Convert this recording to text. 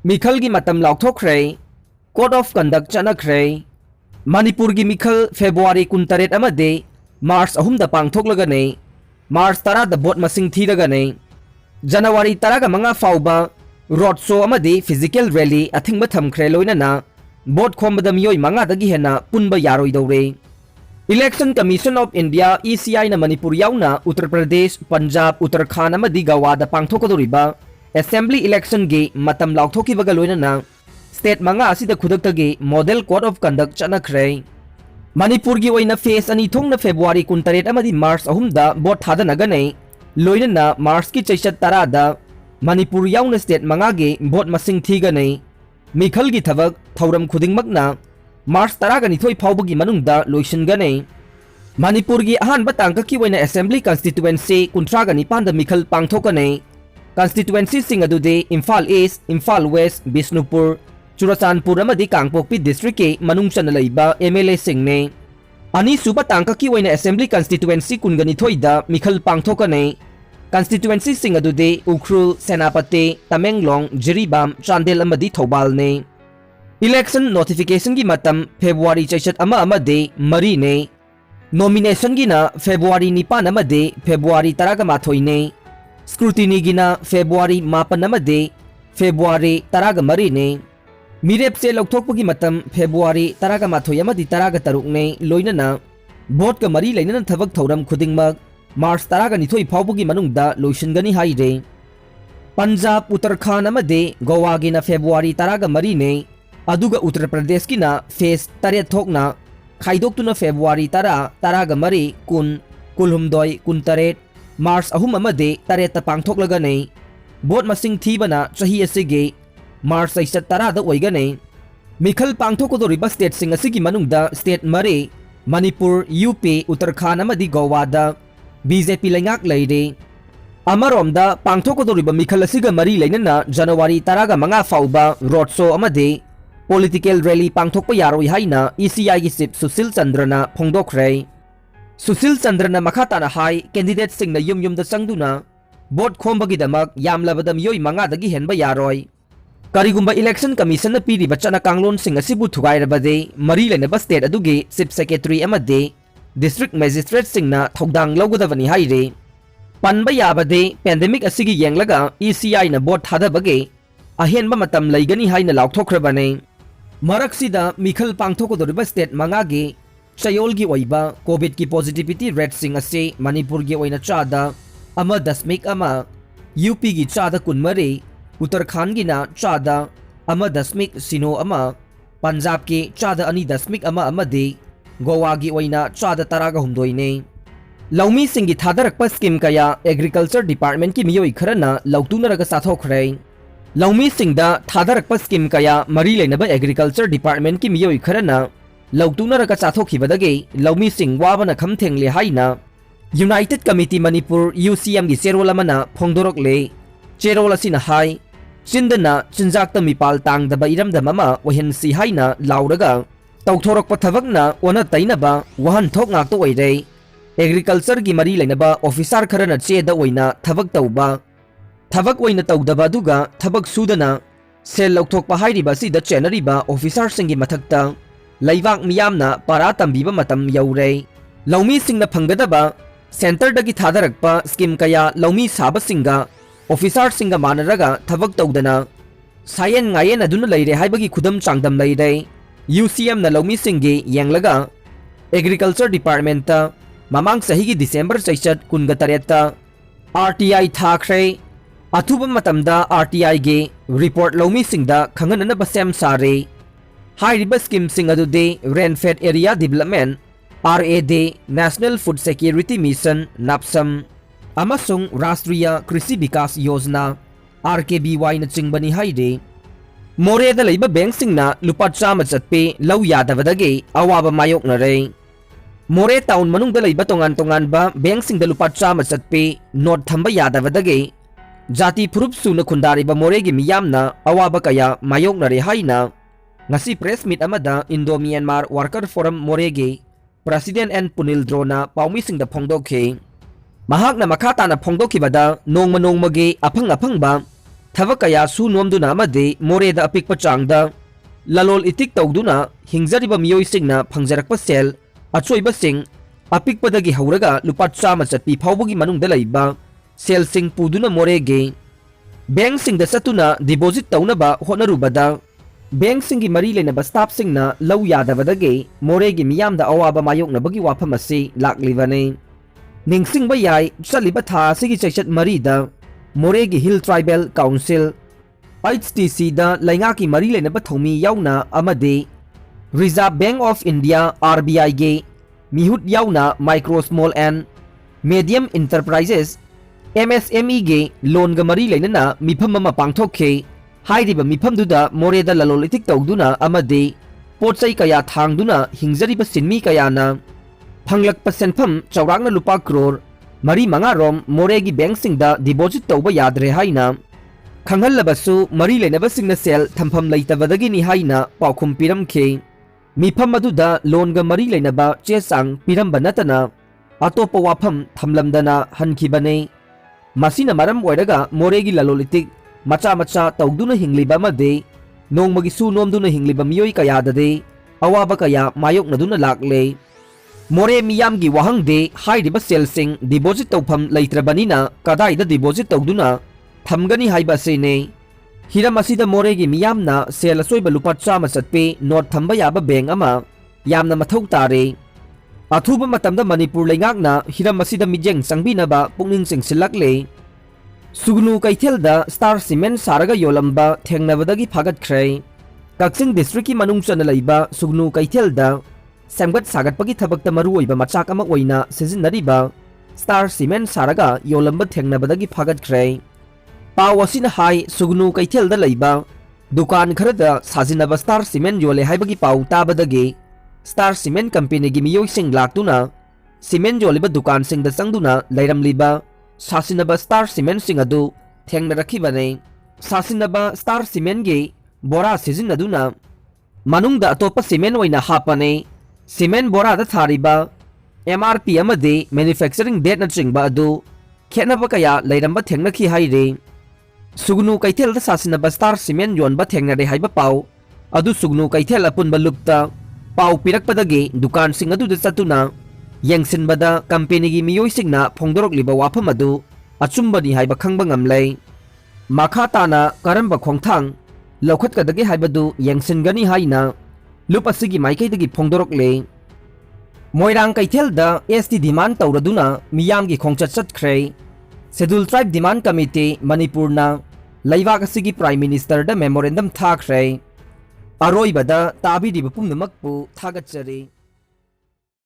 मिखल की मतम लाउथोखरे कोड ऑफ कंडक्ट चनखरे मणिपुर की मिखल फेब्रुआरी 19 अमदे मार्च 3 पांगथोकलगने मार्च 10 बोट मसिंग थीरगने जनवरी 15 फाउबा रोड शो अमदे फिजिकल रैली अथिंग थमखरे लोइनना बोट खोमबद मियोय मंगादगी हेना पुनब यारोइदौरे election commission of India ECI ना मणिपुर याउना उत्तर प्रदेश पंजाब उत्तराखंड अमदि गोवादा पांगथोकदोरिबा असेंबली इलेक्शन गे मतम लाउथोकिबगा लोइनना स्टेट मंगा असिदा खुदक्तगे मॉडल कोड ऑफ कंडक्ट चनखरे मणिपुर की ओइना फेस अनि थोंगना फेब्रुआरी 19 अमदि मार्च 3 दा बोट थादनगने लोइनना मार्च की चैसत 10 दा मणिपुर याउना स्टेट मंगा गे बोट मसिंग थीगने मिखल की थबक थौरम खुदिंगमकना मार्च 12 फाउबगी मनुंगदा लोइसनगने मणिपुर की अहानब तांककी ओइना असेंबली कॉन्स्टिट्यूएंसी 19 दा मिखल पांगथोकने कॉन्स्टिट्यूएंसी सिंग अदुदे इम्फाल ईस्ट इम्फाल वेस्ट बिष्णुपुर चुराचानपुर अमदि कांगपोकपी डिस्ट्रिक्ट के मनुंग चन लैबा MLA सिंगने अनि सुबा तांककी ओइना असेंबली कॉन्स्टिट्यूएंसी 19 दा मिखल पांगथोकने कॉन्स्टिट्यूएंसी सिंग अदुदे उख्रुल सेनापति तमेंगलोंग जिरीबाम चांदेल अमदि थौबालने इलेक्शन नोटिफिकेशन की मतम फेब्रुआरी चैसत अमदे मरी ने नॉमिनेशन की ना फेब्रुआरी 9 अमदे फेब्रुआरी 10 ने स्क्रूटिनी की ना फेब्रुआरी 9 अमदे फेब्रुआरी 10 ने मिरेप से लौथोकपगी मतम फेब्रुआरी 10 अमदि 13 ने लोइनना बोट का मरी लेना थबक थौरम खुदिंगमक मार्च 12 फाउबगी मनुंगदा लोइसनगनी हाइरे पंजाब उत्तराखंड अमदे गोवा की ना फेब्रुआरी 13 ने अदुगा उत्तर प्रदेश की ना फेस 3 थोकना खाइदोक्तुना फेब्रुआरी 10 कुन कुलहुमदोय 19 मार्च 3 अमदे 3 पांगथोकलगने बोट मसिंग थीबना चही असिगे मार्च 10 दा ओइगने मिखल पांगथोकदोरिबा स्टेट सिंग असिगी मनुंगदा स्टेट मरे मणिपुर UP उत्तराखंड अमदि गोवादा BJP लेंगाक लेरे अमरोमदा पांगथोकदोरिबा मिखल असिगा मरी लेनना जनवरी 15 फाउबा रोड शो अमदे पॉलिटिकल रैली पांगथोकपा यारोय हाइना ECI की चीफ सुशील चंद्रना फोंदोखरे सुशील चंद्रना मखाताना हाई कैंडिडेट सिंगना युम चंगदुना बोट खोमबगिदमक यामलबदा मियोय मंगादगी हेनबा यारोय करिगुंबा इलेक्शन कमीशन पीरिबा चना कांगलोन सिंग असिबु थुगाइरबदे मरी लेनबा स्टेट अदुगे चीफ सेक्रेटरी अमदे डिस्ट्रिक्ट मजिस्ट्रेट सिंगना थौदांग लौगदबनी हाइरे पनबा याबदे पेंडेमिक असिगी येंगलगा ECI ना बोट थादबगे अहेनबा मतम लैगनी हाइना लाउथोखरबने मरक्सिदा मिखल पांगथोकदोरिबा स्टेट मंगागे चयोल की ओइबा कोविड की पॉजिटिविटी रेट सिंग असे मणिपुर की ओइना चादा 1.1 UP की चादा 20 उत्तराखंड की ना चादा 1.0 पंजाब के चादा 2.1 अमदे गोवा की ओइना चादा 13 ने लौमी सिंह की थादरकपा स्कीम कया एग्रीकल्चर डिपार्टमेंट की मियोय खरना लौतुनरगा साथोखरे लौमी सिंगदा थादरकपा स्कीम कया मरी लेनबा एग्रीकल्चर डिपार्टमेंट की मियोय खरना लौतुनरगा चाथोखिबदगे लौमी सिंह वाबना खमथेंगले हाइना यूनाइटेड कमिटी मणिपुर UCM की चेरोल अमना फोंदोरकले चेरोल असिना हाई चिंदना चिंजाक्ता मिपाल तांगदबा इरमदम अमा वहनसी हाइना लाउरगा तौथोरकपा थबकना ओना तैनबा वहन थोक ngakto ओइरे एग्रीकल्चर की मरी लेनबा ऑफिसर खरना चेदा ओइना थबक तौबा थबक ओइना तौदबा दुगा थबक सुदना सेल लौथोकपा हाइरिबा सिदा चेनरिबा ऑफिसर सिंगी मथक्ता लैवाक मियामना पारा तंबीबा मतम यौरे लौमी सिंगना फंगदबा सेंटर दगी थादरकपा स्कीम कया लौमी साबा सिंगा ऑफिसर सिंगा मानरगा थबक तौदना सायन ngayen aduna leire haibagi khudam changdam leire UCM na लौमी सिंगी येंगलगा एग्रीकल्चर डिपार्टमेंट ता ममांग सही की दिसंबर चैसत 19 RTI थाखरे अथुब मतमदा RTI गे रिपोर्ट लौमी सिंगदा खंगननबा सेम सारे हाइरिबा स्कीम सिंग अदुदे rainfed area development RAD national food security mission नापसम अमसुंग राष्ट्रीय कृषि विकास योजना RKBY न चिंगबनी हाइरे मोरेदा लैबा बैंक सिंगना लुपा चामा चटपे लौ यादबदगे अवाबा मायोकनरे मोरे टाउन मनुंगदा लैबा तोंगान तोंगानबा बैंक सिंगदा लुपा चामा चटपे नोट थंबा यादबदगे जाति फुरुप सुना खुंदारिबा मोरेगी मियामना अवाबा कया मायोकनरे हाइना ngasi press meet amada Indo Myanmar Worker Forum मोरेगे प्रेसिडेंट एन पुनिल ड्रोना पाउमी सिंगदा फोंदोखे महाकना मखाताना फोंदोखिबदा नोंगमा नोंगमगे अफंग अफंगबा थबक कया सु नोमदुना अमदे मोरेदा अपिकपा चांगदा ललोल इतिक तौदुना हिंगजरिबा मियोइसिंगना फंगजरकपा सेल अचोइबसिंग अपिकपदगी हौरगा लुपा चामा चटपी फाउबगी मनुंगदा लैबा सेलसिंग पुदुना मोरेगे बैंक सिंगदा चतुना डिपोजिट तौनबा होनरुबदा बैंक सिंगी मरी लेनबा स्टाफ सिंगना लौ यादबदगे मोरेगी मियामदा अवाबा मायोकनबगी वाफम असि लाक्लिबने निंगसिंगबा याय चलिबा था सिगी चैचत मरीदा मोरेगी हिल ट्राइबल काउंसिल HTC दा लैंगा की मरी लेनबा थौमी याउना अमदे reserve bank of India RBI गे मिहुत याउना micro small and medium enterprises MSME गे लोन ग मरी लेनना मिफम अमा पांगथोखे हाइरिबा मिफमदुदा मोरेदा ललोलितिक तौदुना अमदे पोचै कया थांगदुना हिंगजरिबा सिनमी कयाना फंगलकपा सेनफम चौरांगना लुपा करोड़ मरी मंगारोम मोरेगी बैंक सिंगदा डिपोजिट तौबा यादरे हाइना खंगहल्लबसु मरी लेनबसिंगना सेल थंफम लैतबदगिनी हाइना पाउखुम पिरमखे मिफम अदुदा लोन ग मरी लेनबा चेसांग पिरमबा नतना अतोपा वाफम थमलमदना हनखिबने मसीना मरम ओइरगा मोरेगी ललोलितिक मचा मचा तौदुना हिंगलिबा मदे नोंगमगी सु नोमदुना हिंगलिबा मियोइ कयाददे अवाबा कया मायोकनदुना लाक्ले मोरे मियामगी वाहंगदे हाइरिबा सेलसिंग डिपोजिट तौफम लैत्रबनिना कदाइदा डिपोजिट तौदुना थमगनी हाइबा सेने हिरम असिदा मोरेगी मियामना सेल असोइबा लुपा चामा चटपे नोट थंबा याबा बैंक अमा यामना मथौ तारे अथुबा मतमदा मणिपुर लेंगाकना हिरम असिदा मिजेंग चंगबिनबा पुकनिंग चिंगसिलक्ले सुगनु कैथेलदा स्टार सीमेंट सारगा योलंबा थेंगनबदगी फागतख्रे कक्सिंग डिस्ट्रिक्ट की मनुंग चना लैबा सुगनु कैथेलदा सेमगत सागतपगी थबकता मरुओइबा मचाक अमा ओइना सिजिनरिबा स्टार सीमेंट सारगा योलंबा थेंगनबदगी फागतख्रे पाव असिना हाई सुगनु कैथेलदा लैबा दुकान खरदा साजिनबा स्टार सीमेंट योले हाइबगी पाव ताबदगे स्टार सीमेंट कंपनी की मियोइसिंग लाक्तुना सीमेंट योलिबा दुकान सिंगदा चंगदुना लैरमलिबा सासिनबा स्टार सीमेंट सिंग अदु थेंगनरखिबने सासिनबा स्टार सीमेंट गे बोरा सिजिनदुना मनुंगदा अतोपा सीमेंट ओइना हापने सीमेंट बोरा दा थारिबा MRP अमदे मैन्युफैक्चरिंग डेट न चिंगबा अदु खेनबा कया लैरमबा थेंगनखि हाइरे सुगनु कैथेल दा सासिनबा स्टार सीमेंट योनबा थेंगनरे हाइबा पाव अदु सुगनु कैथेल अपुनबा लुपता पाव पिरकपदगे दुकान सिंग अदु चतुना यंगसिनबदा कंपनी की मियोइसिंगना फोंदोरकलिबा वाफम अदु अचुंबनी हाइबा खंगबा ngamlei माखा ताना करंबा खोंथांग लौखतकदगे हाइबदु यंगसिनगनी हाइना लुप असिगी माइकैदगी फोंदोरकले मोइरांग कैथेलदा ST डिमांड तौरदुना मियामगी खोंचत चटख्रे शेड्यूल ट्राइब डिमांड कमिटी मणिपुरना लैबाक असिगी प्राइम मिनिस्टर दा मेमोरेंडम थाख्रे अरोइबदा ताबिदिबा पुमनमकपु थागतचरी।